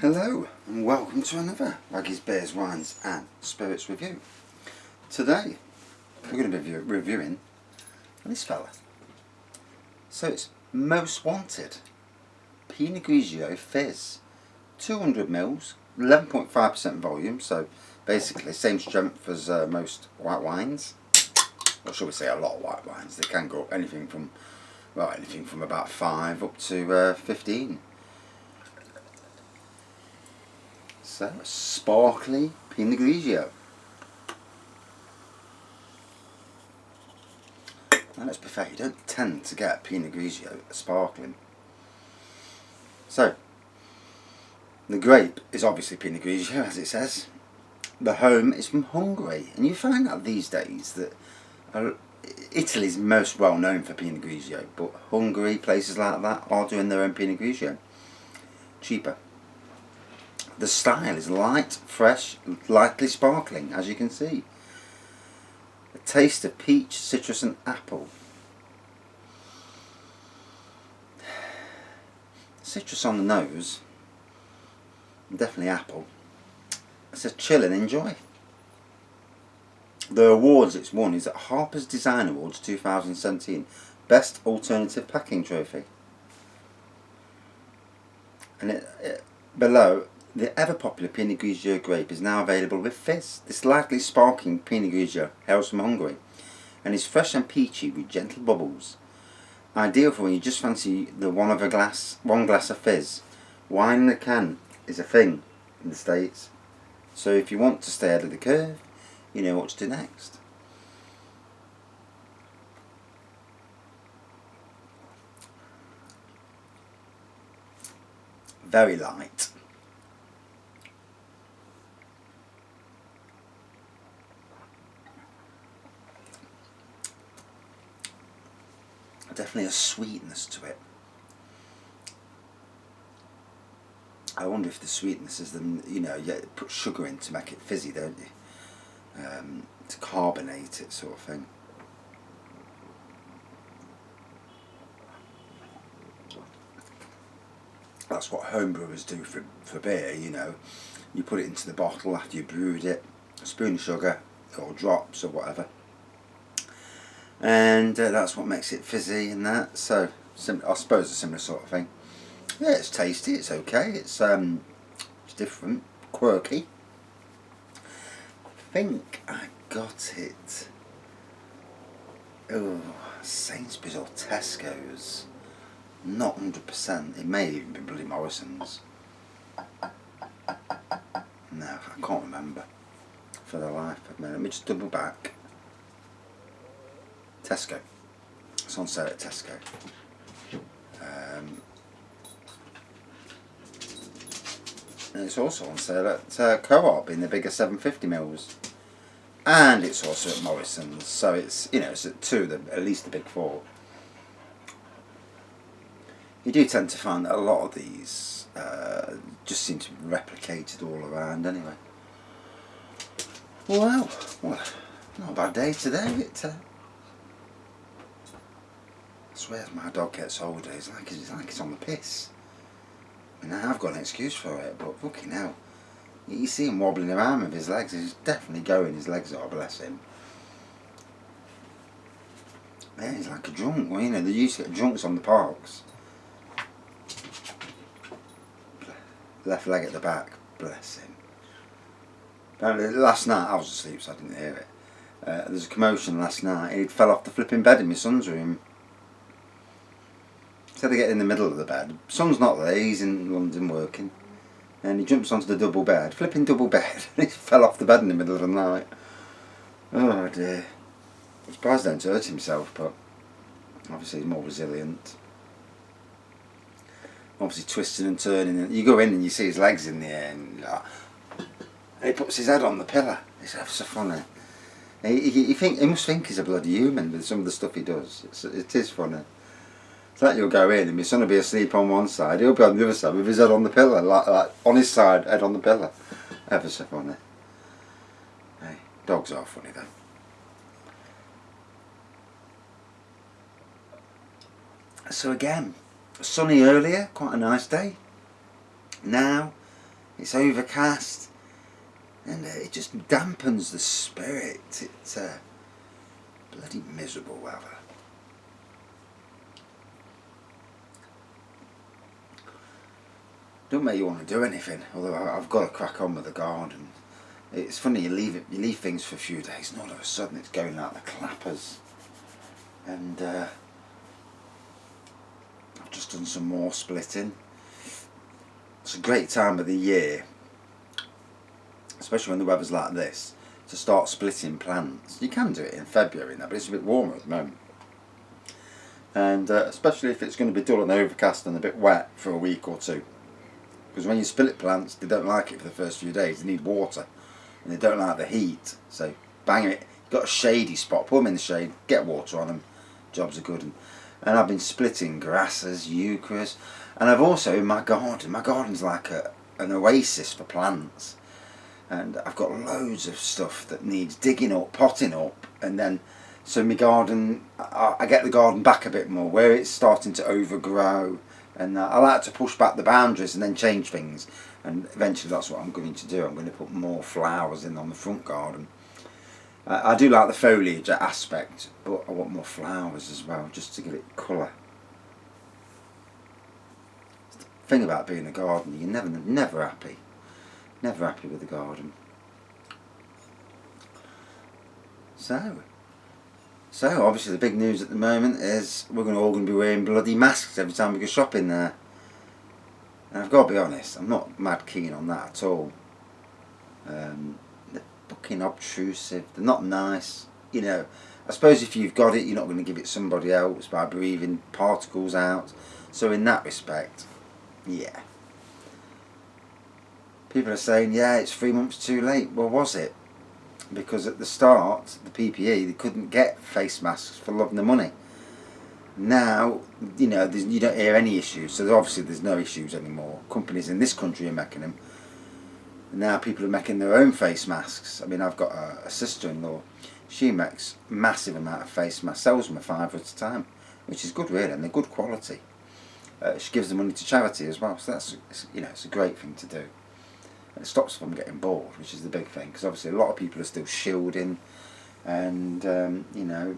Hello and welcome to another Raggy's Beers, Wines and Spirits review. Today we're going to be reviewing this fella. So it's Most Wanted Pinot Grigio Fizz, 200ml, 11.5% volume, so basically same strength as most white wines, or shall we say a lot of white wines. They can go anything from about 5 up to 15. So, a sparkly Pinot Grigio. Now let's be fair, you don't tend to get Pinot Grigio sparkling. So, the grape is obviously Pinot Grigio, as it says. The home is from Hungary, and you find out these days that Italy's most well known for Pinot Grigio, but Hungary, places like that, are doing their own Pinot Grigio. Cheaper. The style is light, fresh, lightly sparkling, as you can see. A taste of peach, citrus and apple. Citrus on the nose, definitely apple. It's a chill and enjoy. The awards it's won is at Harper's Design Awards 2017, Best Alternative Packing Trophy. And below, the ever-popular Pinot Grigio grape is now available with Fizz. This lightly sparkling Pinot Grigio hails from Hungary and is fresh and peachy with gentle bubbles. Ideal for when you just fancy one glass of Fizz. Wine in a can is a thing in the States, so if you want to stay ahead of the curve, you know what to do next. Very light. Definitely a sweetness to it. I wonder if the sweetness is you put sugar in to make it fizzy, don't you? To carbonate it, sort of thing. That's what home brewers do for beer, you know. You put it into the bottle after you brewed it, a spoon of sugar or drops or whatever. And that's what makes it fizzy and that. So I suppose a similar sort of thing. Yeah, it's tasty. It's okay. It's different, quirky. I think I got it. Oh, Sainsbury's or Tesco's. Not 100%. It may even be bloody Morrison's. No, I can't remember for the life of me. Let me just double back. Tesco. It's on sale at Tesco. And it's also on sale at Co-op in the bigger 750ml. And it's also at Morrison's. So it's it's at at least the big four. You do tend to find that a lot of these just seem to be replicated all around anyway. Well, not a bad day today. I swear as my dog gets older, it's like it's on the piss. I mean, I have got an excuse for it, but fucking hell. You see him wobbling around with his legs, he's definitely going, his legs are, bless him. Yeah, he's like a drunk. Well, they used to get drunks on the parks. Left leg at the back, bless him. Apparently last night, I was asleep so I didn't hear it. There was a commotion last night, he fell off the flipping bed in my son's room. Instead of getting in the middle of the bed, son's not there, he's in London working, and he jumps onto the flipping double bed, and he fell off the bed in the middle of the night. Oh dear. I'm surprised he don't hurt himself, but obviously he's more resilient. Obviously twisting and turning, and you go in and you see his legs in the air, and he puts his head on the pillow. It's so funny. He must think he's a bloody human with some of the stuff he does. It is funny. It's like you'll go in and my son will be asleep on one side, he'll be on the other side with his head on the pillow, like on his side, head on the pillow. Ever so funny. Hey, dogs are funny though. So again, sunny earlier, quite a nice day. Now, it's overcast, and it just dampens the spirit. It's bloody miserable weather. Don't make you want to do anything, although I've got to crack on with the garden. It's funny, you leave things for a few days and all of a sudden it's going out the clappers. And I've just done some more splitting. It's a great time of the year, especially when the weather's like this, to start splitting plants. You can do it in February now, but it's a bit warmer at the moment. And especially if it's going to be dull and overcast and a bit wet for a week or two. Because when you split plants, they don't like it for the first few days. They need water, and they don't like the heat. So bang it. Got a shady spot, put them in the shade, get water on them. Jobs are good. And I've been splitting grasses, euchres, and I've also in my garden's like an oasis for plants. And I've got loads of stuff that needs digging up, potting up, and then so my garden, I get the garden back a bit more where it's starting to overgrow. And I like to push back the boundaries and then change things. And eventually that's what I'm going to do. I'm going to put more flowers in on the front garden. I do like the foliage aspect, but I want more flowers as well, just to give it colour. The thing about being a gardener, you're never happy. Never happy with the garden. So obviously the big news at the moment is we're all going to be wearing bloody masks every time we go shopping there. And I've got to be honest, I'm not mad keen on that at all. They're fucking obtrusive, they're not nice. You know, I suppose if you've got it, you're not going to give it somebody else by breathing particles out. So in that respect, yeah. People are saying, yeah, it's 3 months too late. Well, was it? Because at the start, the PPE, they couldn't get face masks for love nor money. Now, you know, you don't hear any issues, so obviously there's no issues anymore. Companies in this country are making them. And now people are making their own face masks. I mean, I've got a sister-in-law. She makes a massive amount of face masks, sells them a £5 at a time, which is good really, and they're good quality. She gives the money to charity as well, so that's, you know, it's a great thing to do. And it stops them getting bored, which is the big thing, because obviously a lot of people are still shielding, and you know,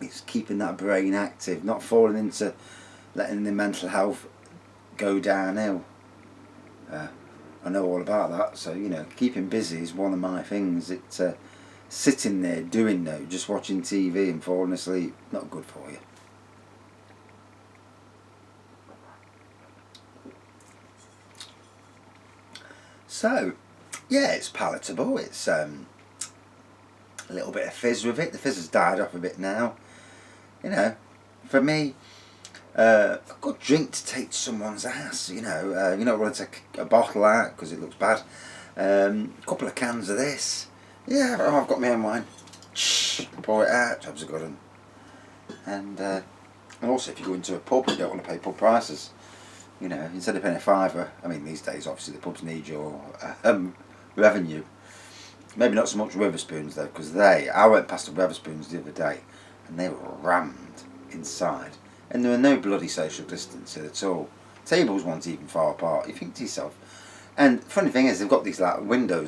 it's keeping that brain active, not falling into letting the mental health go downhill. I know all about that, so you know, keeping busy is one of my things. It's sitting there doing no, just watching TV and falling asleep, not good for you. So, yeah, it's palatable. It's a little bit of fizz with it. The fizz has died off a bit now. You know, for me, a good drink to take to someone's ass. You know, you don't want to take a bottle out because it looks bad. A couple of cans of this. Yeah, oh, I've got my own wine. Shh, pour it out. Jobs are good. And also, if you go into a pub, you don't want to pay pub prices. You know, instead of paying a £5, I mean, these days, obviously, the pubs need your revenue. Maybe not so much Wetherspoons, though, because I went past the Wetherspoons the other day, and they were rammed inside. And there were no bloody social distancing at all. Tables weren't even far apart. You think to yourself. And the funny thing is, they've got these like window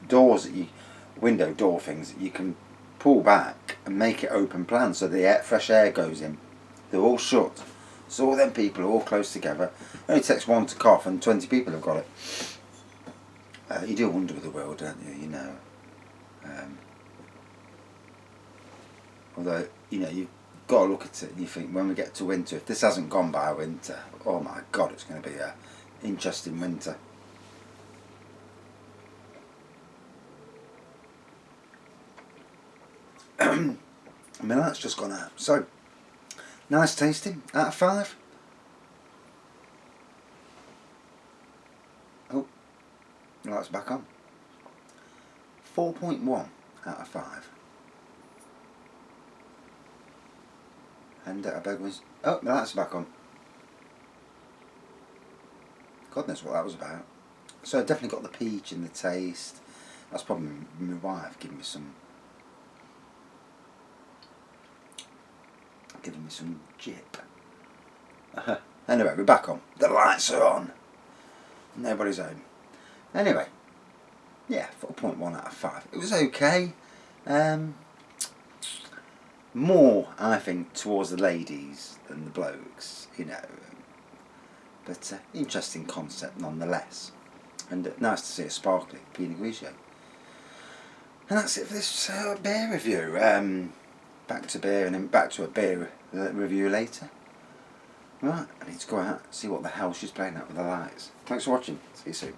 door things that you can pull back and make it open plan so the fresh air goes in. They're all shut. So all them people are all close together. It only takes one to cough and 20 people have got it. You do wonder with the world, don't you? You know. Although, you know, you've got to look at it and you think, when we get to winter, if this hasn't gone by winter, oh my God, it's going to be an interesting winter. I mean, that's just gone out. So, nice tasting, out of 5. Oh, the light's back on. 4.1 out of 5. And I beg was, oh, the light's back on. God knows what that was about. So I definitely got the peach in the taste. That's probably my wife giving me some jip. Anyway, we're back on. The lights are on. Nobody's home. Anyway, yeah, 4.1 out of 5. It was okay. More, I think, towards the ladies than the blokes, you know. But interesting concept nonetheless. And nice to see a sparkling Pinot Grigio. And that's it for this beer review. Back to beer and then back to a beer review later. Right, I need to go out and see what the hell she's playing at with the lights. Thanks for watching. See you soon.